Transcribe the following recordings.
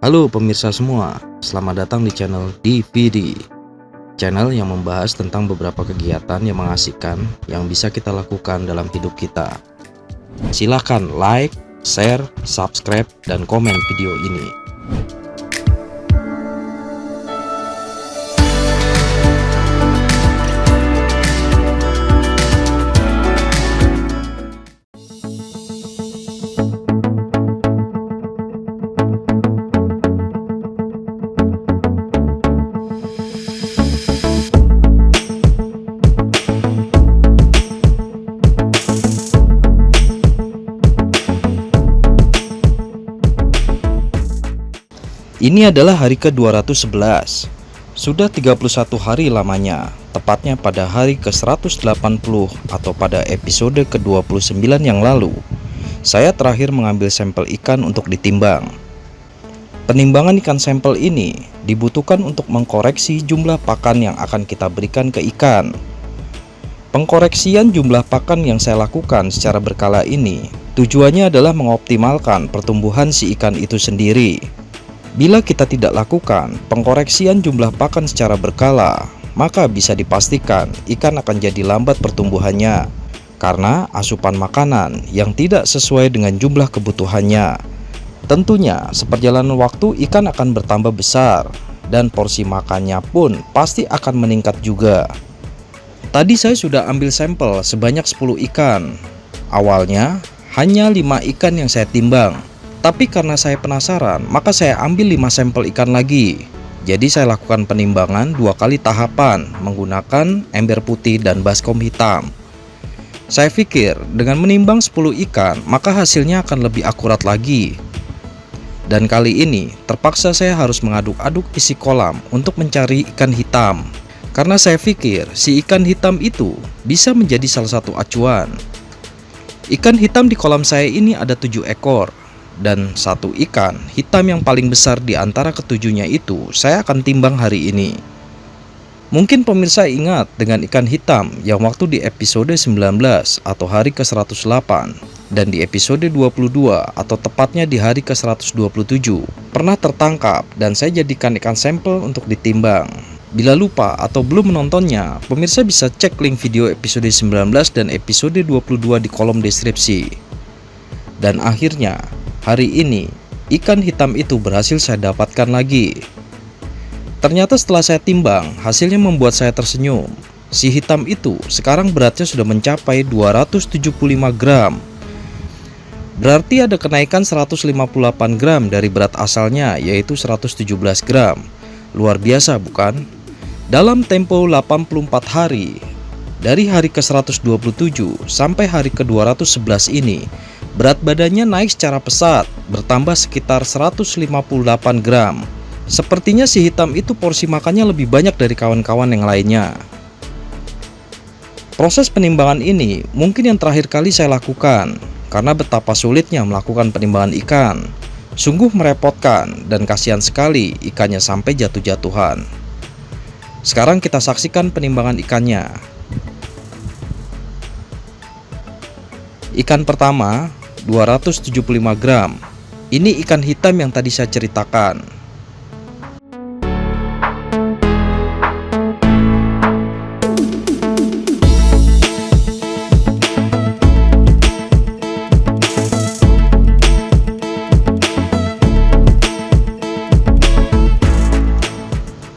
Halo pemirsa semua, selamat datang di channel DVD. Channel yang membahas tentang beberapa kegiatan yang mengasihkan yang bisa kita lakukan dalam hidup kita. Silahkan like, share, subscribe, dan komen video ini. Ini adalah hari ke-211. Sudah 31 hari lamanya, tepatnya pada hari ke-180 atau pada episode ke-29 yang lalu. Saya terakhir mengambil sampel ikan untuk ditimbang. Penimbangan ikan sampel ini dibutuhkan untuk mengkoreksi jumlah pakan yang akan kita berikan ke ikan. Pengkoreksian jumlah pakan yang saya lakukan secara berkala ini tujuannya adalah mengoptimalkan pertumbuhan si ikan itu sendiri. Bila kita tidak lakukan pengkoreksian jumlah pakan secara berkala, maka bisa dipastikan ikan akan jadi lambat pertumbuhannya karena asupan makanan yang tidak sesuai dengan jumlah kebutuhannya. Tentunya, seperjalanan waktu ikan akan bertambah besar dan porsi makannya pun pasti akan meningkat juga. Tadi saya sudah ambil sampel sebanyak 10 ikan. Awalnya hanya 5 ikan yang saya timbang. Tapi karena saya penasaran, maka saya ambil 5 sampel ikan lagi. Jadi saya lakukan penimbangan 2 kali tahapan menggunakan ember putih dan baskom hitam. Saya pikir dengan menimbang 10 ikan, maka hasilnya akan lebih akurat lagi. Dan kali ini terpaksa saya harus mengaduk-aduk isi kolam untuk mencari ikan hitam. Karena saya pikir si ikan hitam itu bisa menjadi salah satu acuan. Ikan hitam di kolam saya ini ada 7 ekor. Dan satu ikan hitam yang paling besar di antara ketujuhnya itu saya akan timbang hari ini. Mungkin pemirsa ingat dengan ikan hitam yang waktu di episode 19 atau hari ke-108 dan di episode 22 atau tepatnya di hari ke-127 pernah tertangkap dan saya jadikan ikan sampel untuk ditimbang. Bila lupa atau belum menontonnya, pemirsa bisa cek link video episode 19 dan episode 22 di kolom deskripsi. Dan akhirnya hari ini, ikan hitam itu berhasil saya dapatkan lagi. Ternyata setelah saya timbang, hasilnya membuat saya tersenyum. Si hitam itu sekarang beratnya sudah mencapai 275 gram. Berarti ada kenaikan 158 gram dari berat asalnya, yaitu 117 gram. Luar biasa bukan? Dalam tempo 84 hari, dari hari ke-127 sampai hari ke-211 ini, berat badannya naik secara pesat, bertambah sekitar 158 gram. Sepertinya si hitam itu porsi makannya lebih banyak dari kawan-kawan yang lainnya. Proses penimbangan ini mungkin yang terakhir kali saya lakukan, karena betapa sulitnya melakukan penimbangan ikan. Sungguh merepotkan dan kasihan sekali ikannya sampai jatuh-jatuhan. Sekarang kita saksikan penimbangan ikannya. Ikan pertama 275 gram. Ini ikan hitam yang tadi saya ceritakan.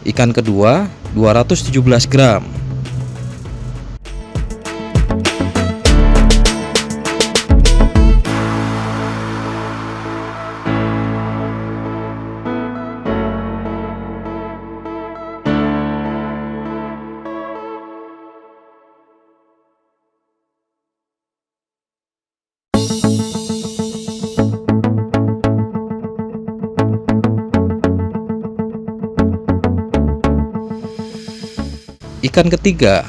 Ikan kedua 217 gram. Ikan ketiga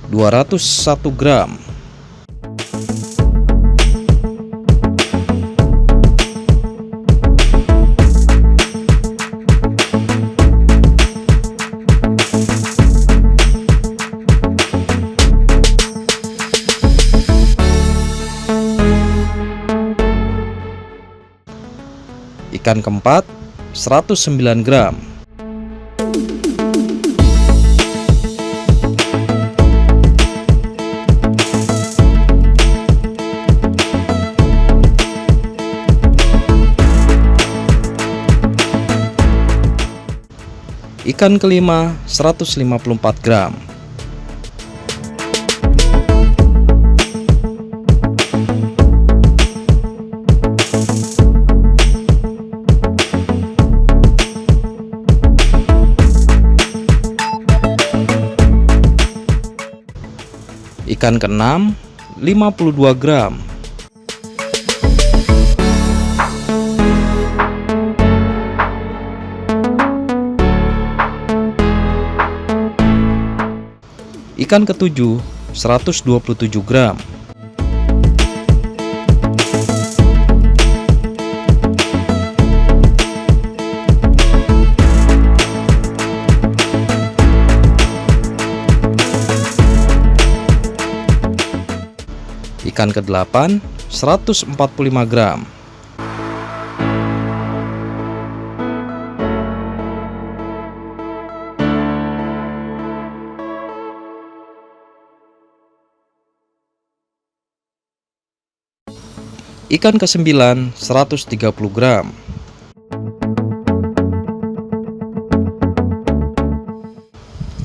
201 gram. Ikan keempat 109 gram. Ikan kelima 154 gram. Ikan keenam 52 gram. Ikan ketujuh 127 gram. Ikan ke-8 145 gram. Ikan ke-9 130 gram.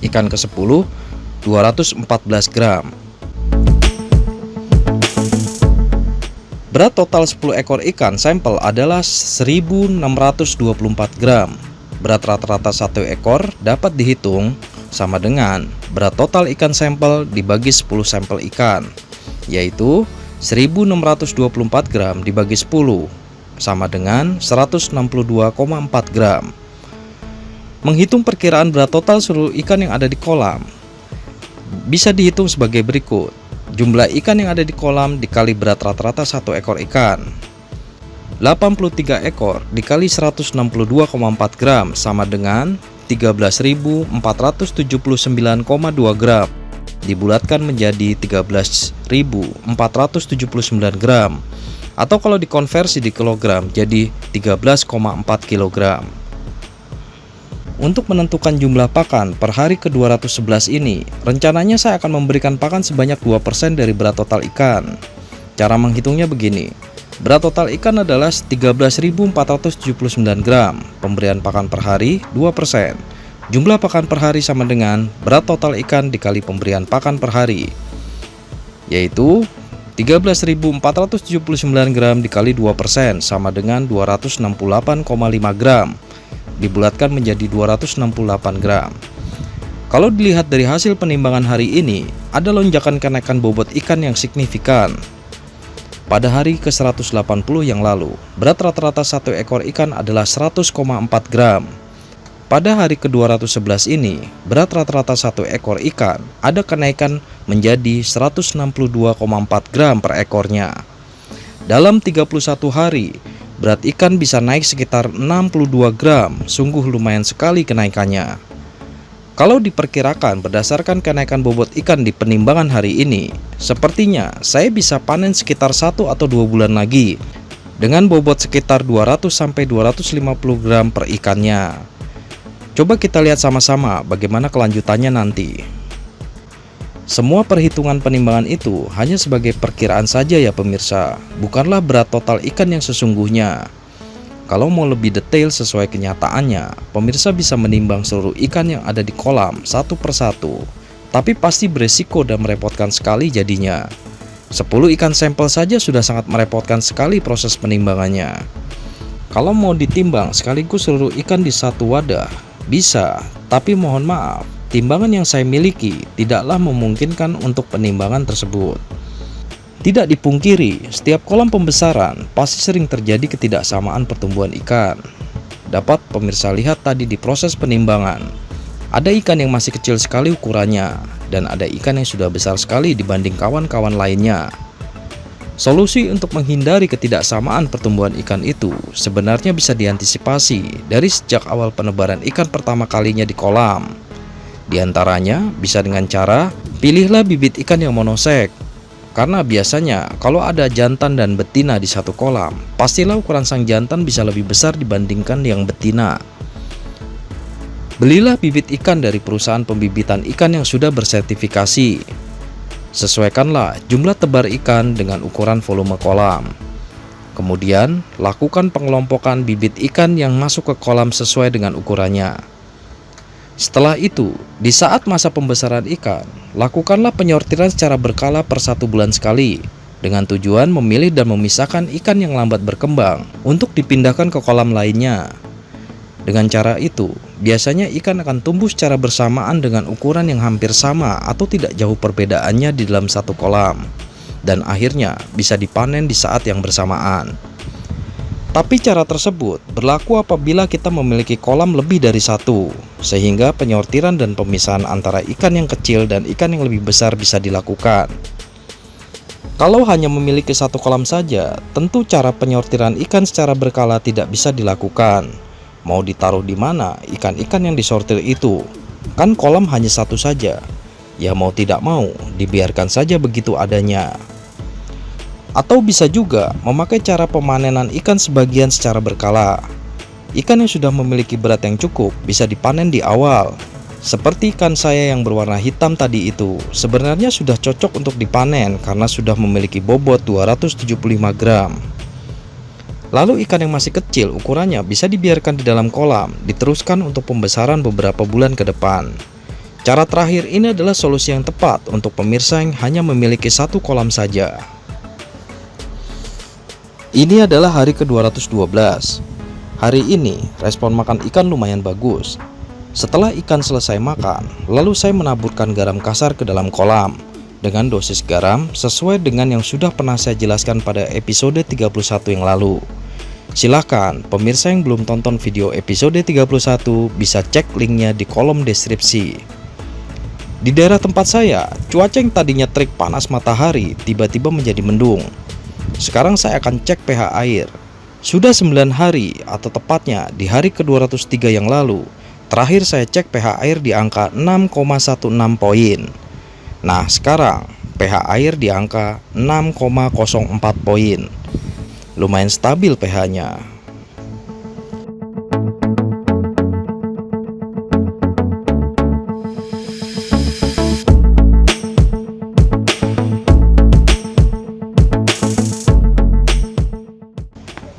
Ikan ke-10 214 gram. Berat total 10 ekor ikan sampel adalah 1624 gram. Berat rata-rata satu ekor dapat dihitung sama dengan berat total ikan sampel dibagi 10 sampel ikan, yaitu 1624 gram dibagi 10 sama dengan 162,4 gram. Menghitung perkiraan berat total seluruh ikan yang ada di kolam bisa dihitung sebagai berikut. Jumlah ikan yang ada di kolam dikali berat rata-rata satu ekor ikan. 83 ekor dikali 162,4 gram sama dengan 13.479,2 gram. Dibulatkan menjadi 13.479 gram. Atau kalau dikonversi di kilogram jadi 13,4 kilogram. Untuk menentukan jumlah pakan per hari ke-211 ini, rencananya saya akan memberikan pakan sebanyak 2% dari berat total ikan. Cara menghitungnya begini. Berat total ikan adalah 13.479 gram. Pemberian pakan per hari 2%. Jumlah pakan per hari sama dengan berat total ikan dikali pemberian pakan per hari, yaitu 13.479 gram dikali 2% sama dengan 268,5 gram. Dibulatkan menjadi 268 gram. Kalau dilihat dari hasil penimbangan hari ini, ada lonjakan kenaikan bobot ikan yang signifikan. Pada hari ke-180 yang lalu, berat rata-rata satu ekor ikan adalah 100,4 gram. Pada hari ke-211 ini, berat rata-rata satu ekor ikan ada kenaikan menjadi 162,4 gram per ekornya. Dalam 31 hari, berat ikan bisa naik sekitar 62 gram, sungguh lumayan sekali kenaikannya. Kalau diperkirakan berdasarkan kenaikan bobot ikan di penimbangan hari ini, sepertinya saya bisa panen sekitar 1 atau 2 bulan lagi dengan bobot sekitar 200-250 gram per ikannya. Coba kita lihat sama-sama bagaimana kelanjutannya nanti. Semua perhitungan penimbangan itu hanya sebagai perkiraan saja ya pemirsa, bukanlah berat total ikan yang sesungguhnya. Kalau mau lebih detail sesuai kenyataannya, pemirsa bisa menimbang seluruh ikan yang ada di kolam satu persatu. Tapi pasti beresiko dan merepotkan sekali jadinya. 10 ikan sampel saja sudah sangat merepotkan sekali proses penimbangannya. Kalau mau ditimbang sekaligus seluruh ikan di satu wadah, bisa, tapi mohon maaf, timbangan yang saya miliki tidaklah memungkinkan untuk penimbangan tersebut. Tidak dipungkiri, setiap kolam pembesaran pasti sering terjadi ketidaksamaan pertumbuhan ikan. Dapat pemirsa lihat tadi di proses penimbangan, ada ikan yang masih kecil sekali ukurannya, dan ada ikan yang sudah besar sekali dibanding kawan-kawan lainnya. Solusi untuk menghindari ketidaksamaan pertumbuhan ikan itu sebenarnya bisa diantisipasi dari sejak awal penebaran ikan pertama kalinya di kolam. Di antaranya bisa dengan cara pilihlah bibit ikan yang monoseks. Karena biasanya kalau ada jantan dan betina di satu kolam, pastilah ukuran sang jantan bisa lebih besar dibandingkan yang betina. Belilah bibit ikan dari perusahaan pembibitan ikan yang sudah bersertifikasi. Sesuaikanlah jumlah tebar ikan dengan ukuran volume kolam. Kemudian, lakukan pengelompokan bibit ikan yang masuk ke kolam sesuai dengan ukurannya. Setelah itu, di saat masa pembesaran ikan, lakukanlah penyortiran secara berkala per 1 bulan sekali, dengan tujuan memilih dan memisahkan ikan yang lambat berkembang untuk dipindahkan ke kolam lainnya. Dengan cara itu, biasanya ikan akan tumbuh secara bersamaan dengan ukuran yang hampir sama atau tidak jauh perbedaannya di dalam satu kolam, dan akhirnya bisa dipanen di saat yang bersamaan. Tapi cara tersebut berlaku apabila kita memiliki kolam lebih dari satu, sehingga penyortiran dan pemisahan antara ikan yang kecil dan ikan yang lebih besar bisa dilakukan. Kalau hanya memiliki satu kolam saja, tentu cara penyortiran ikan secara berkala tidak bisa dilakukan. Mau ditaruh di mana ikan-ikan yang disortir itu? Kan kolam hanya satu saja. Ya mau tidak mau, dibiarkan saja begitu adanya. Atau bisa juga memakai cara pemanenan ikan sebagian secara berkala. Ikan yang sudah memiliki berat yang cukup bisa dipanen di awal. Seperti ikan saya yang berwarna hitam tadi itu, sebenarnya sudah cocok untuk dipanen karena sudah memiliki bobot 275 gram. Lalu ikan yang masih kecil ukurannya bisa dibiarkan di dalam kolam, diteruskan untuk pembesaran beberapa bulan ke depan. Cara terakhir ini adalah solusi yang tepat untuk pemirsa yang hanya memiliki satu kolam saja. Ini adalah hari ke-212. Hari ini respon makan ikan lumayan bagus. Setelah ikan selesai makan, lalu saya menaburkan garam kasar ke dalam kolam dengan dosis garam sesuai dengan yang sudah pernah saya jelaskan pada episode 31 yang lalu. Silahkan pemirsa yang belum tonton video episode 31 bisa cek linknya di kolom deskripsi. Di daerah tempat saya, cuaca yang tadinya terik panas matahari tiba-tiba menjadi mendung. Sekarang saya akan cek pH air. Sudah 9 hari atau tepatnya di hari ke-203 yang lalu, terakhir saya cek pH air di angka 6,16 poin. Nah sekarang pH air di angka 6,04 poin. Lumayan stabil pH-nya.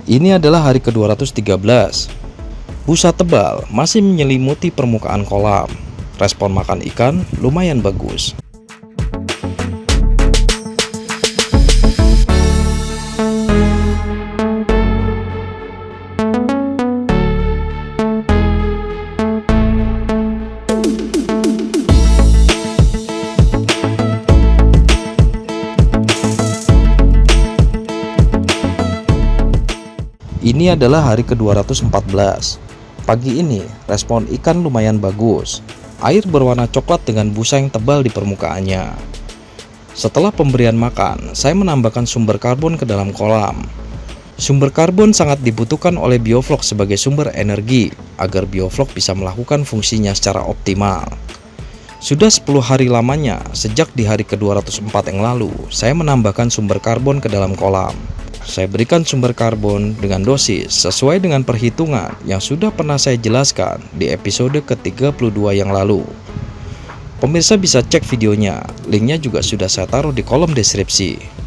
Ini adalah hari ke-213. Busa tebal masih menyelimuti permukaan kolam. Respon makan ikan lumayan bagus. Ini adalah hari ke-214. Pagi ini, respon ikan lumayan bagus. Air berwarna coklat dengan busa yang tebal di permukaannya. Setelah pemberian makan, saya menambahkan sumber karbon ke dalam kolam. Sumber karbon sangat dibutuhkan oleh bioflok sebagai sumber energi, agar bioflok bisa melakukan fungsinya secara optimal. Sudah 10 hari lamanya, sejak di hari ke-204 yang lalu, saya menambahkan sumber karbon ke dalam kolam. Saya berikan sumber karbon dengan dosis sesuai dengan perhitungan yang sudah pernah saya jelaskan di episode ke-32 yang lalu. Pemirsa bisa cek videonya, linknya juga sudah saya taruh di kolom deskripsi.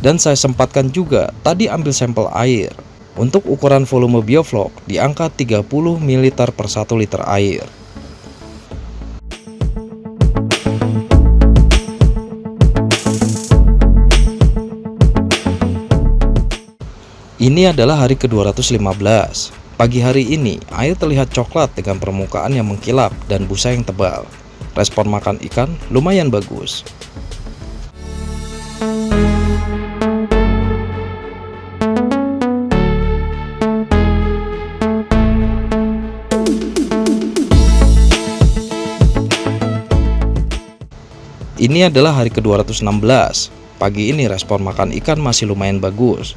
Dan saya sempatkan juga tadi ambil sampel air. Untuk ukuran volume bioflok di angka 30 ml per 1 liter air. Ini adalah hari ke-215. Pagi hari ini air terlihat coklat dengan permukaan yang mengkilap dan busa yang tebal. respon makan ikan lumayan bagus. Ini adalah hari ke-216. Pagi ini respon makan ikan masih lumayan bagus.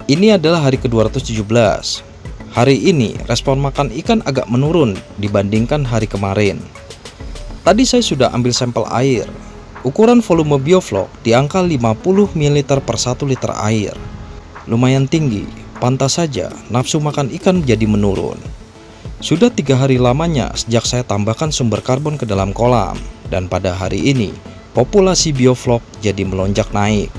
Ini adalah hari ke-217. Hari ini respon makan ikan agak menurun dibandingkan hari kemarin. Tadi saya sudah ambil sampel air. Ukuran volume bioflok di angka 50 ml per 1 liter air. Lumayan tinggi, pantas saja nafsu makan ikan jadi menurun. Sudah 3 hari lamanya sejak saya tambahkan sumber karbon ke dalam kolam. Dan pada hari ini, populasi bioflok jadi melonjak naik.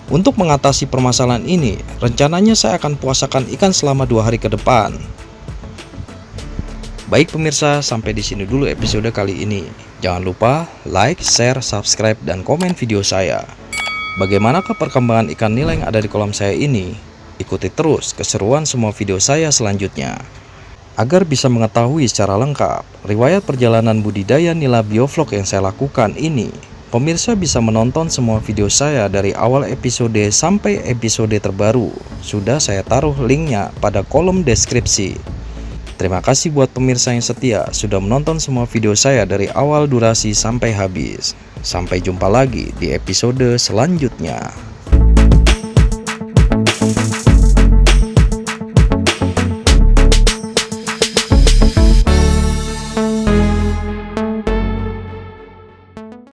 Untuk mengatasi permasalahan ini, rencananya saya akan puasakan ikan selama 2 hari ke depan. Baik pemirsa, sampai di sini dulu episode kali ini. Jangan lupa like, share, subscribe, dan komen video saya. Bagaimanakah perkembangan ikan nila yang ada di kolam saya ini? Ikuti terus keseruan semua video saya selanjutnya. Agar bisa mengetahui secara lengkap riwayat perjalanan budidaya nila bioflok yang saya lakukan ini, pemirsa bisa menonton semua video saya dari awal episode sampai episode terbaru. Sudah saya taruh linknya pada kolom deskripsi. Terima kasih buat pemirsa yang setia sudah menonton semua video saya dari awal durasi sampai habis. Sampai jumpa lagi di episode selanjutnya.